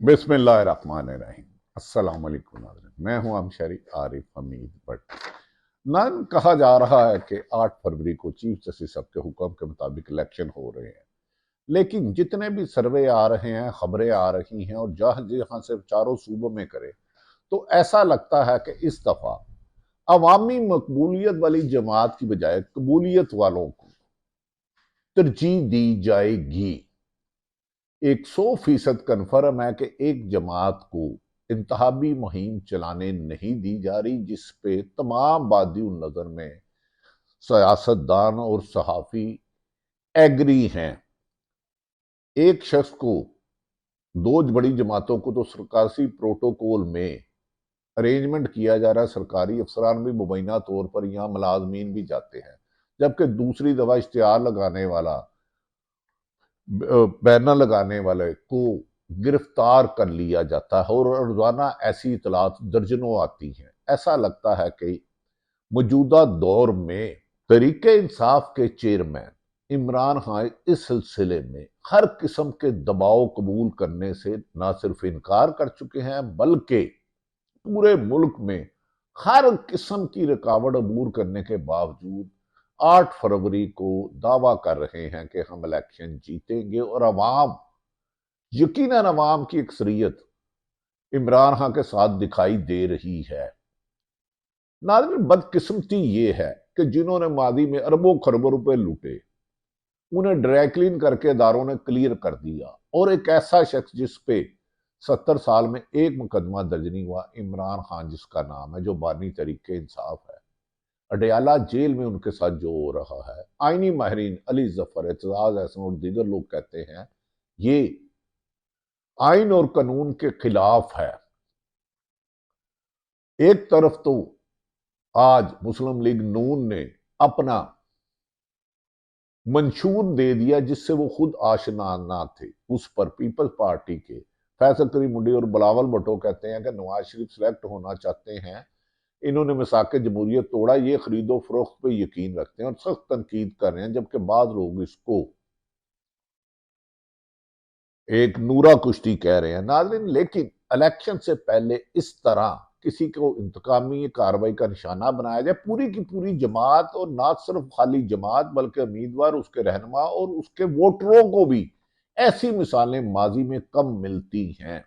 बिस्मिल्लाहिर्रहमानिर्रहीम। अस्सलाम वालेकुम नाज़रीन, मैं हूं अमशरी आरिफ हमीद भट्ट। नाज़रीन, कहा जा रहा है कि 8 फरवरी को चीफ जस्टिस साहब के हुक्म के मुताबिक इलेक्शन हो रहे हैं, लेकिन जितने भी सर्वे आ रहे हैं, खबरें आ रही हैं और जहां जहां से चारों सूबों में करे, तो ऐसा लगता है कि इस दफा अवामी मकबूलियत वाली जमात की बजाय कबूलियत वालों को तरजीह दी जाएगी। 100% कन्फर्म है कि एक जमात को इंतहाबी मुहिम चलाने नहीं दी जा रही, जिस पे तमाम बादी नजर में सियासतदान और सहाफी एग्री हैं। एक शख्स को, दो बड़ी जमातों को तो सरकारी प्रोटोकॉल में अरेंजमेंट किया जा रहा है, सरकारी अफसरान भी मुबैना तौर पर यहाँ मुलाजमीन भी जाते हैं, जबकि दूसरी दफा इश्तिहार लगाने वाला, बैनर लगाने वाले को गिरफ्तार कर लिया जाता है और रोजाना ऐसी इतलात दर्जनों आती हैं। ऐसा लगता है कि मौजूदा दौर में तरीके इंसाफ के चेयरमैन इमरान खान इस सिलसिले में हर किस्म के दबाव कबूल करने से न सिर्फ इनकार कर चुके हैं, बल्कि पूरे मुल्क में हर किस्म की रुकावट अबूर करने के बावजूद 8 फरवरी को दावा कर रहे हैं कि हम इलेक्शन जीतेंगे और अवाम, यकीनन अवाम की अक्सरियत इमरान खान के साथ दिखाई दे रही है। नाज़रीन, बदकिस्मती ये है कि जिन्होंने मादी में अरबों खरबों रुपए लूटे, उन्हें ड्राई क्लीन करके इदारों ने क्लियर कर दिया, और एक ऐसा शख्स जिस पे 70 साल में एक मुकदमा दर्ज नहीं हुआ, इमरान खान जिसका नाम है, जो बानी तरीके इंसाफ है, अडयाला जेल में उनके साथ जो हो रहा है, आईनी माहरीन अली जफर, एतजाज एहसन और दीगर लोग कहते हैं ये आइन और कानून के खिलाफ है। एक तरफ तो आज मुस्लिम लीग नून ने अपना मंशूर दे दिया जिससे वो खुद आशना ना थे, उस पर पीपल्स पार्टी के फैसल करीम मुंडी और बिलावल भुट्टो कहते हैं कि नवाज शरीफ सिलेक्ट होना चाहते हैं, इन्होंने मिसाक जमहूरियत तोड़ा, ये खरीदो फरोख्त पे यकीन रखते हैं और सख्त तनकीद कर रहे हैं, जबकि बाद लोग इसको एक नूरा कुश्ती कह रहे हैं। नाज़रीन, लेकिन इलेक्शन से पहले इस तरह किसी को इंतकामी कार्रवाई का निशाना बनाया जाए, पूरी की पूरी जमात, और ना सिर्फ खाली जमात बल्कि उम्मीदवार, उसके रहनुमा और उसके वोटरों को भी ऐसी मिसालें माजी में कम मिलती हैं।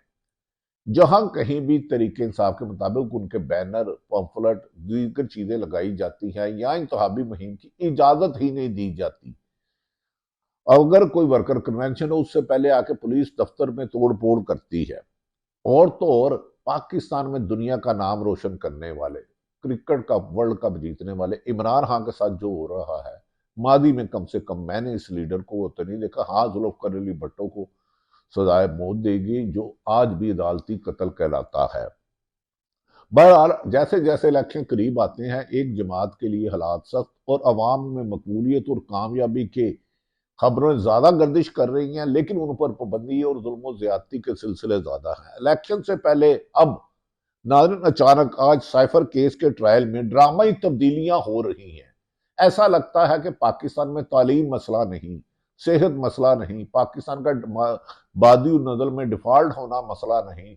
जहां कहीं भी तरीके इंसाफ के मुताबिक उनके बैनर, पंफलेट, दीगर चीजें लगाई जाती हैं या इंतहाबी मुहिम की इजाजत ही नहीं दी जाती। अगर कोई वर्कर कन्वेंशन हो, उससे पहले आके पुलिस दफ्तर में तोड़ फोड़ करती है। और तो और पाकिस्तान में दुनिया का नाम रोशन करने वाले, क्रिकेट का वर्ल्ड कप जीतने वाले इमरान खान के साथ जो हो रहा है, मादी में कम से कम मैंने इस लीडर को तो नहीं देखा। हाँ, जुल्फिकार अली भट्टो को सजाए मौत देगी, जो आज भी अदालती कत्ल कहलाता है। बहरहाल, जैसे जैसे इलेक्शन करीब आते हैं, एक जमात के लिए हालात सख्त और अवाम में मकबूलियत और कामयाबी के खबरें ज्यादा गर्दिश कर रही हैं, लेकिन उन पर पाबंदी और जुल्म ज्यादती के सिलसिले ज्यादा हैं। इलेक्शन से पहले अब नाज़रीन, अचानक आज साइफर केस के ट्रायल में ड्रामाई तब्दीलियां हो रही हैं। ऐसा लगता है कि पाकिस्तान में तालीम मसला नहीं, सेहत मसला नहीं, पाकिस्तान का बादी नजर में डिफॉल्ट होना मसला नहीं,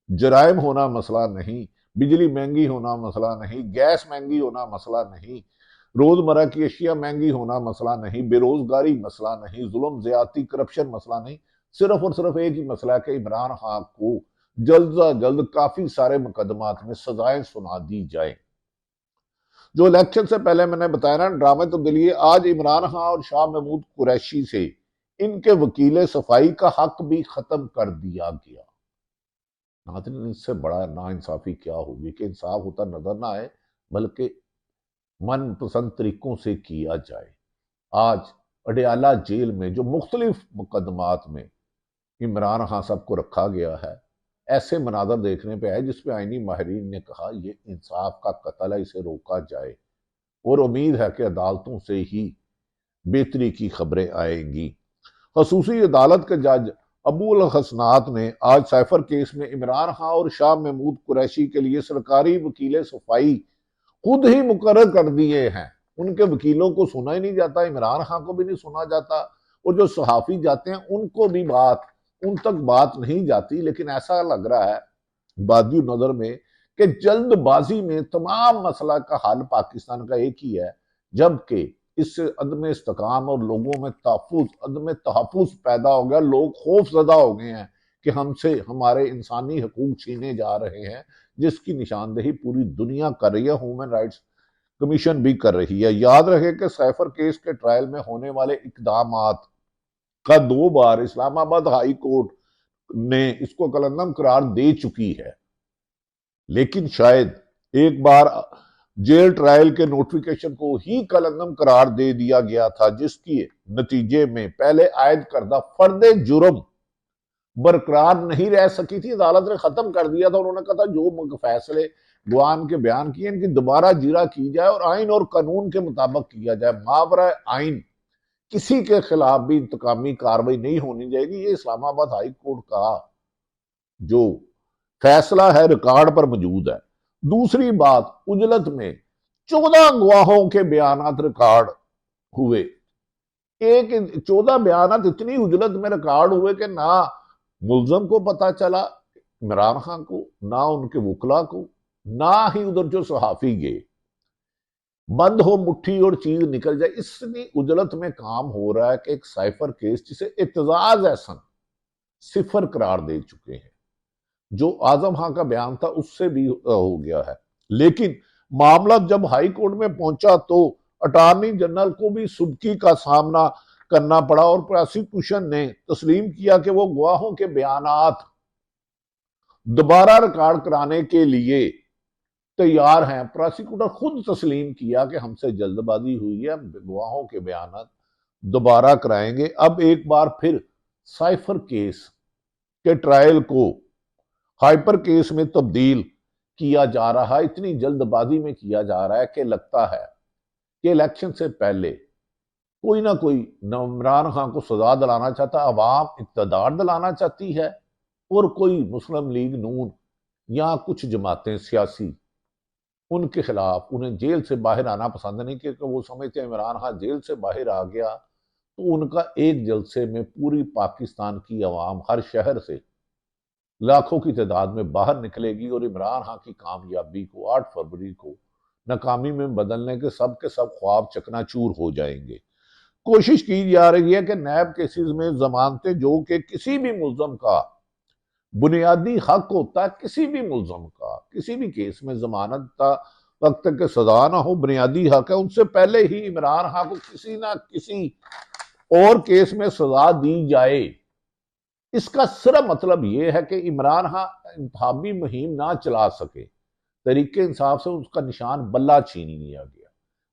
जराइम होना मसला नहीं, बिजली महंगी होना मसला नहीं, गैस महंगी होना मसला नहीं, रोजमर्रा की अशिया महंगी होना मसला नहीं, बेरोजगारी मसला नहीं, जुल्म ज्यादती करप्शन मसला नहीं। सिर्फ और सिर्फ एक ही मसला है कि इमरान खान को जल्द से जल्द काफी सारे मुकदमात में सजाएं सुना दी जाए। जो इलेक्शन से पहले मैंने बताया ना, ड्रामा तब्दीली, आज इमरान खान और शाह महमूद कुरैशी से इनके वकील सफाई का हक भी खत्म कर दिया गया। नाज़रीन, इससे बड़ा नाइंसाफी क्या होगी कि इंसाफ होता नजर ना आए, बल्कि मनपसंद तरीकों से किया जाए। आज अडयाला जेल में जो मुख्तलिफ मुकदमात में इमरान खान साहब को रखा गया है, ऐसे मनाजर देखने पे आए जिसपे आईनी माहरीन ने कहा ये इंसाफ का कत्ल है, इसे रोका जाए, और उम्मीद है कि अदालतों से ही बेहतरी की खबरें आएंगी। खसूसी अदालत के जज अबूल हसनात ने आज साइफर केस में इमरान खान और शाह महमूद कुरैशी के लिए सरकारी वकील सफाई खुद ही मुकर्रर कर दिए हैं। उनके वकीलों को सुना ही नहीं जाता, इमरान खान को भी नहीं सुना जाता, और जो सहाफी जाते हैं उनको भी बात उन तक बात नहीं जाती, लेकिन ऐसा लग रहा है बादियो नजर में कि जल्दबाजी में तमाम मसला का हल पाकिस्तान का एक ही है, जबकि इससे अदम इस्तेकाम और लोगों में तहफुज अदम तहफुज पैदा हो गया। लोग खौफजदा हो गए हैं कि हमसे हमारे इंसानी हकूक छीने जा रहे हैं, जिसकी निशानदेही पूरी दुनिया कर रही है, ह्यूमन राइट्स कमीशन भी कर रही है। याद रहे कि साइफर केस के ट्रायल में होने वाले इकदाम का 2 बार इस्लामाबाद हाई कोर्ट ने इसको कलंदम करार दे चुकी है, लेकिन शायद एक बार जेल ट्रायल के नोटिफिकेशन को ही कलंदम करार दे दिया गया था, जिसकी नतीजे में पहले आयद करदा फर्दे जुर्म बरकरार नहीं रह सकी थी। अदालत ने खत्म कर दिया था। उन्होंने कहा था जो फैसले गुआन के बयान किए इनकी दोबारा जीरा की जाए और आइन और कानून के मुताबिक किया जाए। मावरा आइन किसी के खिलाफ भी इंतकामी कार्रवाई नहीं होनी जाएगी। ये इस्लामाबाद हाई कोर्ट का जो फैसला है रिकॉर्ड पर मौजूद है। दूसरी बात, उजलत में 14 गवाहों के बयान रिकॉर्ड हुए। 14 बयान इतनी उजलत में रिकॉर्ड हुए कि ना मुलजम को पता चला, इमरान खान को, ना उनके वकला को, ना ही उधर जो सहाफी गए। बंद हो मुट्ठी और चीज निकल जाए, इतनी उजलत में काम हो रहा है कि एक साइफर केस जिसे इत्तेजाज एहसन सिफर करार दे चुके हैं, जो आजम खां का बयान था उससे भी हो गया है। लेकिन मामला जब हाई कोर्ट में पहुंचा तो अटॉर्नी जनरल को भी सुबकी का सामना करना पड़ा और प्रोसिक्यूशन ने तस्लीम किया कि वो गवाहों के बयानात दोबारा रिकॉर्ड कराने के लिए तैयार हैं। प्रोसिक्यूटर खुद तस्लीम किया कि हमसे जल्दबाजी हुई है, हम गवाहों के बयानात दोबारा कराएंगे। अब एक बार फिर साइफर केस के ट्रायल को हाइपर केस में तब्दील किया जा रहा है। इतनी जल्दबाजी में किया जा रहा है कि लगता है कि इलेक्शन से पहले कोई ना कोई इमरान खान को सजा दिलाना चाहता, अवाम इक़्तिदार दिलाना चाहती है, और कोई मुस्लिम लीग नून या कुछ जमातें सियासी उनके खिलाफ उन्हें जेल से बाहर आना पसंद नहीं, क्योंकि वो समझते हैं इमरान खान जेल से बाहर आ गया तो उनका एक जलसे में पूरी पाकिस्तान की अवाम हर शहर से लाखों की तादाद में बाहर निकलेगी और इमरान खान की कामयाबी को 8 फरवरी को नाकामी में बदलने के सब ख्वाब चकनाचूर हो जाएंगे। कोशिश की जा रही है कि नैब केसेस में जमानतें, जो कि किसी भी मुल्जम का बुनियादी हक होता है, किसी भी मुल्जम का किसी भी केस में जमानत का वक्त तक के सजा ना हो, बुनियादी हक है, उनसे पहले ही इमरान खान को किसी ना किसी और केस में सजा दी जाए। इसका सिर्फ मतलब यह है कि इमरान खान इंतखाबी मुहिम ना चला सके, तरीके इंसाफ से उसका निशान बल्ला छीन लिया गया,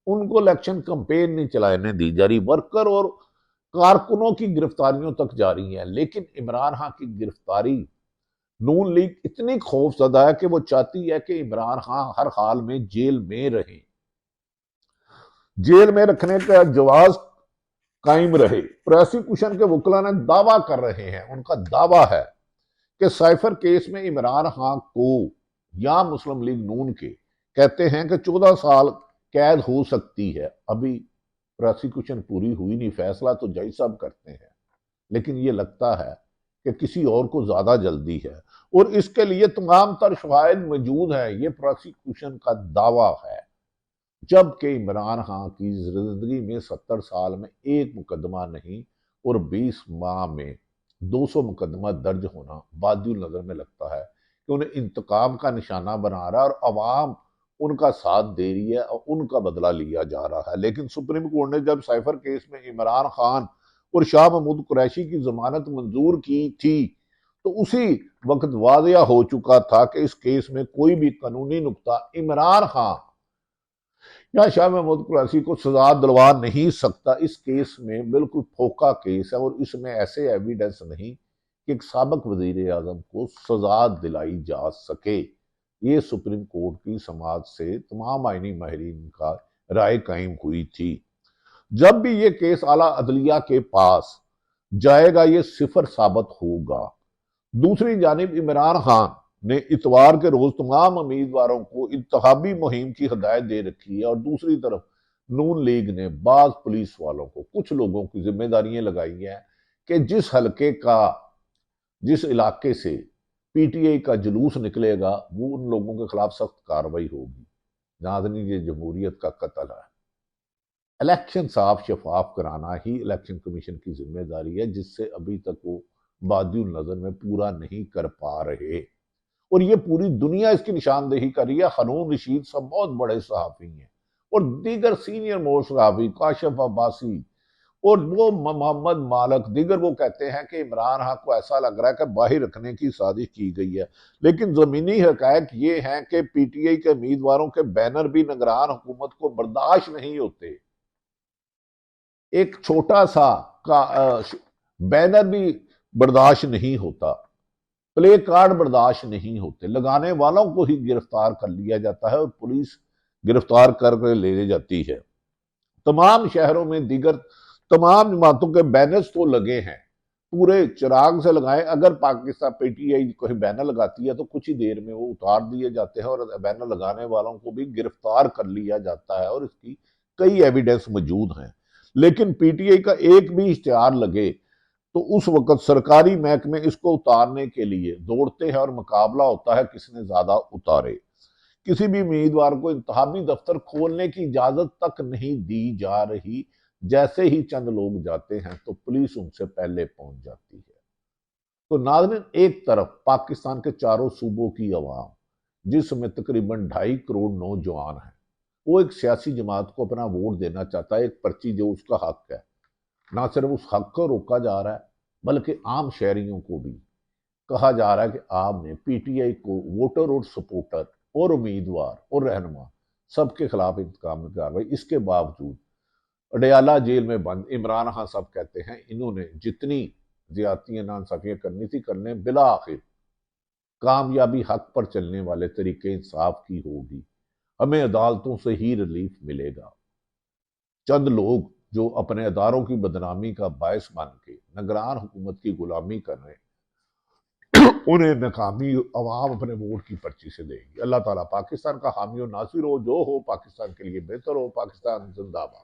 उनको इलेक्शन कंपेन नहीं चलाने दी जा रही, वर्कर और कारकुनों की गिरफ्तारियों तक जारी है। लेकिन इमरान खान की गिरफ्तारी नून लीग इतनी खौफजदा है कि वो चाहती है कि इमरान खान हर हाल में जेल में रहे, जेल में रखने का जवाब कायम रहे। प्रोसिक्यूशन के वकला ने दावा कर रहे हैं, उनका दावा है कि साइफर केस में इमरान खान को या मुस्लिम लीग नून के कहते हैं कि 14 साल कैद हो सकती है। अभी प्रोसिक्यूशन पूरी हुई नहीं, फैसला तो जज साहब करते हैं, लेकिन ये लगता है कि किसी और को ज्यादा जल्दी है और इसके लिए तमाम तर शवाहिद मौजूद है। ये प्रोसिक्यूशन का दावा है, जबकि इमरान खान की जिंदगी में 70 साल में एक मुकदमा नहीं और 20 माह में 200 मुकदमा दर्ज होना बादिल नजर में लगता है कि उन्हें इंतकाम का निशाना बना रहा है और अवाम उनका साथ दे रही है और उनका बदला लिया जा रहा है। लेकिन सुप्रीम कोर्ट ने जब साइफर केस में इमरान खान और शाह महमूद कुरैशी की जमानत मंजूर की थी, तो उसी वक्त वादिया हो चुका था कि इस केस में कोई भी कानूनी नुक्ता इमरान खान या शाह महमूद कुरैशी को सजा दिलवा नहीं सकता। इस केस में बिल्कुल फोका केस है और इसमें ऐसे एविडेंस नहीं कि एक साबिक वजीर आजम को सजा दिलाई जा सके। ये सुप्रीम कोर्ट की समाज से तमाम आईनी माहिरीन का राय कायम हुई थी। जब भी ये केस आला अदलिया के पास जाएगा ये सिफर साबित होगा। दूसरी जानिब इमरान खान ने इतवार के रोज तमाम उम्मीदवारों को इंतखाबी मुहिम की हिदायत दे रखी है और दूसरी तरफ नून लीग ने बाज पुलिस वालों को, कुछ लोगों की जिम्मेदारियां लगाई हैं कि जिस हलके का जिस इलाके से पीटीआई का जुलूस निकलेगा वो उन लोगों के खिलाफ सख्त कार्रवाई होगी। नाज़रीन, ये जमहूरियत का कत्ल है। इलेक्शन साफ शफाफ कराना ही इलेक्शन कमीशन की जिम्मेदारी है, जिससे अभी तक वो बादियुल नजर में पूरा नहीं कर पा रहे। और ये पूरी दुनिया इसकी निशानदेही कर रही है। हारून रशीद सब बहुत बड़े सहाफ़ी हैं, और दीगर सीनियर मोस्ट सहाफ़ी काशिफ अब्बासी और वो मोहम्मद मालक दीगर, वो कहते हैं कि इमरान खान को ऐसा लग रहा है कि बाहर रखने की साजिश की गई है। लेकिन जमीनी हकायक ये हैं कि पीटीआई के उम्मीदवारों के बैनर भी निगरान हुकूमत को बर्दाश्त नहीं होते। एक छोटा सा बैनर भी बर्दाश्त नहीं होता, प्ले कार्ड बर्दाश्त नहीं होते, लगाने वालों को ही गिरफ्तार कर लिया जाता है और पुलिस गिरफ्तार करके ले जाती है। तमाम शहरों में दीगर तमाम जमातों के बैनर्स तो लगे हैं, पूरे चिराग से लगाए। अगर पाकिस्तान पीटीआई कोई बैनर लगाती है तो कुछ ही देर में वो उतार दिए जाते हैं और बैनर लगाने वालों को भी गिरफ्तार कर लिया जाता है, और इसकी कई एविडेंस मौजूद हैं। लेकिन पीटीआई का एक भी इश्तिहार लगे तो उस वक्त सरकारी महकमे इसको उतारने के लिए दौड़ते हैं और मुकाबला होता है किसने ज्यादा उतारे। किसी भी उम्मीदवार को इंतखाबी दफ्तर खोलने की इजाजत तक नहीं दी जा रही। जैसे ही चंद लोग जाते हैं तो पुलिस उनसे पहले पहुंच जाती है। तो नाज़रीन, एक तरफ पाकिस्तान के चारों सूबों की आवाम, जिसमें तकरीबन 2.5 करोड़ नौजवान हैं, वो एक सियासी जमात को अपना वोट देना चाहता है, एक पर्ची जो उसका हक है। ना सिर्फ उस हक को रोका जा रहा है, बल्कि आम शहरियों को भी कहा जा रहा है कि आपने पीटीआई को वोटर और सपोर्टर और उम्मीदवार और रहनुमा सबके खिलाफ इंतकाम कार्रवाई। इसके बावजूद अडयाला जेल में बंद इमरान खान साहब कहते हैं इन्होंने जितनी ज्यादतियां नाइंसाफियां करनी थी करने, बिला आखिर कामयाबी हक पर चलने वाले तरीके इंसाफ की होगी। हमें अदालतों से ही रिलीफ मिलेगा। चंद लोग जो अपने अदारों की बदनामी का बायस बन के निगरान हुकूमत की गुलामी कर रहे हैं, उन्हें नाकामी अवाम अपने वोट की पर्ची से देगी। अल्लाह ताला पाकिस्तान का हामी और नासिर हो, जो हो पाकिस्तान के लिए बेहतर हो। पाकिस्तान जिंदाबाद।